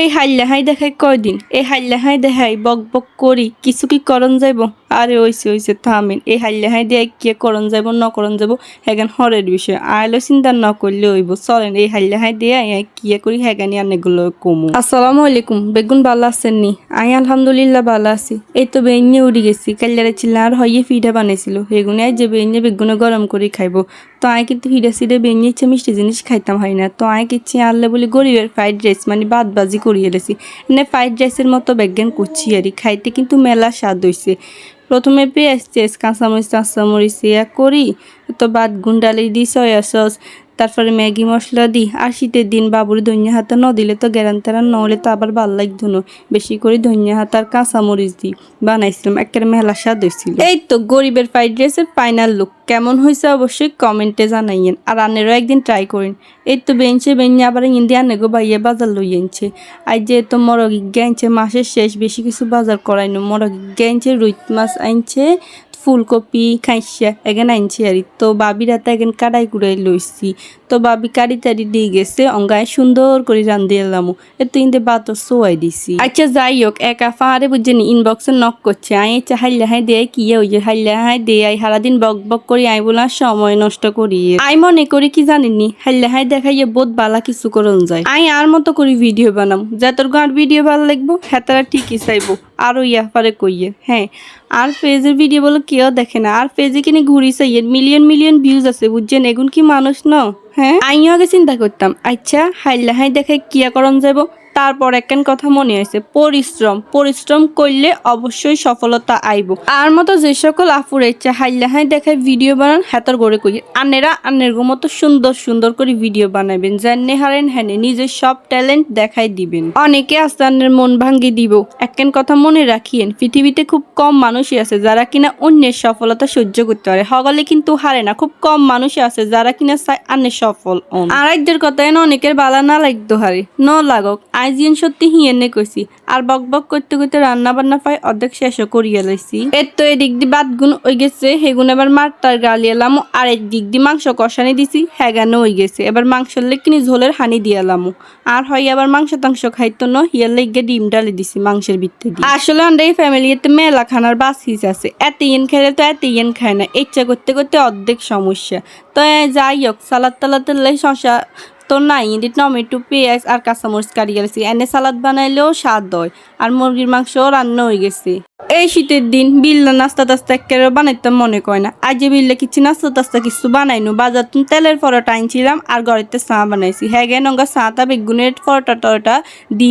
এই হাইল্লা হাই দেখাই কয়দিন এই হাইল্লা হাই দেখাই বক বক করি কিছু কি করণ যাইব আরে ওইছে থামেন এই হাইল্লা হাই দিয়ে কি করণ যাইব ন করণ যাইব হেগান হরের বিষয় আইলো চিন্তা ন করলে হইব চলেন এই হাইল্লা হাই দিয়ে কি করি হেগানি আনেগুলো কমু। আসসালামু আলাইকুম, বেগুন ভালো আছেন নি? আমি আলহামদুলিল্লাহ ভালো আছি। এই তো বেইনে উড়ি গেছি, কাল্লারে ছিল আর হইয়ে ফিডা বানাইছিল সেগুনে যে বেইনে বেগুনে গরম করে খাইব। তো আয় কিন্তু ফিডা সিডে বেইনে ইচ্ছে মিষ্টি জিনিস খাইতাম হয় না। তো আয় কিচ্ছি আনলে বলি গরিবের ফ্রাইড রাইস মানে বাদ বাজি করিয়ে রেছি এনে ফ্রাইড রাইসের মতো বেজ্ঞান করছি আর খাইতে কিন্তু মেলা স্বাদ হয়েছে। প্রথমে পেঁয়াজ টেস কাঁচামরিচ ইয়া করি তো বাদ গুন্ডালি দিই সয়া সস, তারপরে ম্যাগি মশলা দিই। আর শীতের দিন বাবুর ধনিয়া হাতা ন দিলে তো গ্যারান তেরান ন হলে তো আবার ভাল লাগতো না, বেশি করে ধনিয়া হাতা আর কাঁচামরিচ দিই বানাইছিলাম, একেবারে মেলা স্বাদ হয়েছিল। এই তো গরিবের ফ্রাইড রাইসের ফাইনাল লুক কেমন হয়েছে অবশ্যই কমেন্টে জানাইয়েন আর আনেরও একদিন ট্রাই করেন। এই তো বেঞ্চে আবার ইন্দি আনেগো বাইয়ে বাজার লই আনছে। আর যেহেতু মরগিজ্ঞা আনছে মাসের শেষ, বেশি কিছু বাজার করাইনো। মরগিজ্ঞা আনছে, রুই মাছ আনছে, ফুলকপি খাইসা এগেন আনছি আর তো বাবির হাতে এগেন কাড়াই কুড়াই লইছি। তো বাবি কাড়ি তাড়ি দিয়ে গেছে অঙ্গায় সুন্দর করে রান্ধি এলাম। এত ইন্দে বাতো সোয়াই দিছি। আচ্ছা যাই হোক একা ফাঁড়ে বুঝছেনি ইনবক্সে নক করছে আই হাইল্লা হাই দেয় কি ওই যে হাইল্লা হাই দেয় আই সারাদিন বক বক করি আই বলা সময় নষ্ট করি। আই মনে করি কি জানিনি হাইল্লা হাই দেখাইয়ে বহুত বালা কিছু করন যায়। আই আর মতো করি ভিডিও বানাম যাতর গাঁর ভিডিও ভালো লাগবো হেতারা ঠিকই চাইবো আরো ইয়া পারে কইয়ে। হ্যাঁ আর পেজের ভিডিও বলে কেউ দেখে না, আর পেজে কিনে ঘুরি চাইয়েন মিলিয়ন ভিউজ আছে বুঝছেন, এগুন কি মানুষ ন? হ্যাঁ আমিও আগে চিন্তা করতাম আচ্ছা হাইল্লা হাই দেখাই কিয়া করণ যাব, তারপর একখান কথা মনে হয়েছে পরিশ্রম করলে অবশ্যই সফলতা আইব। আর মতো যে সকল আপুর ইচ্ছা হাইল্লা হাই দেখায় ভিডিও বানান হেতর গড়ে কই আনেরা আনের মতো সুন্দর করে ভিডিও বানাবেন জানে হারেন হ্যাঁ নিজের সব ট্যালেন্ট দেখাই দিবেন। অনেকে আস্তানের মন ভাঙ্গি দিব। একখান কথা মনে রাখিয়েন পৃথিবীতে খুব কম মানুষই আছে যারা কিনা অন্যের সফলতা সহ্য করতে পারে, হগলে কিন্তু হারে না। খুব কম মানুষই আছে যারা কিনা চায় আন্যের সফল আর একদের কথা এনে অনেকের বালা না লাগতো হারে ন লাগক। আইজিন সত্যি হিয়েনে কইছি আর বক বক করতে করতে রান্না বান্না পাই অর্ধেক শেষও করিয়া লাইছি। এর তো এদিক দি বাদ গুণ হয়ে গেছে হেগুন এবার মারটার গালি এলাম আর এদিক দি মাংস কষানি দিছি হ্যাগানো হয়ে গেছে। এবার মাংসের লেকিনি ঝোলের হানি দিয়ালাম আর হয় আবার মাংস টাংস খাইতো না হিয়ার লেগে ডিম ডালে দিছি মাংসের ভিতরে দিয়ে। আসলে আমরা এই ফ্যামিলিতে মেলা খানার বাসিস আছে, এত ইয়েন খেলে তো এত ইয়েন খায় না, ইচ্ছা করতে করতে অর্ধেক সমস্যা। তো যাই হোক সালাদ টালাতের লাই শশা তো নাই ইন্দি টমেটো পেঁয়াজ আর কাঁচামরিচ কাটি গেছি এনে সালাদ বানাইলেও স্বাদ হয় আর মুরগির মাংস রান্না হয়ে গেছে। এই শীতের দিন বিল্লা নাস্তা টাস্তা একেবারে বানাইতাম মনে কয় না, আজ যে বিল্লা কিছু নাস্তা টাস্তা কিছু বানাইনো বাজার তুমি তেলের পরোটা আনছিলাম আর ঘরেতে চা বানাইছি হ্যাঁ গে নঙ্গা চাটা বেগুনের পরোটা টরোটা ডিম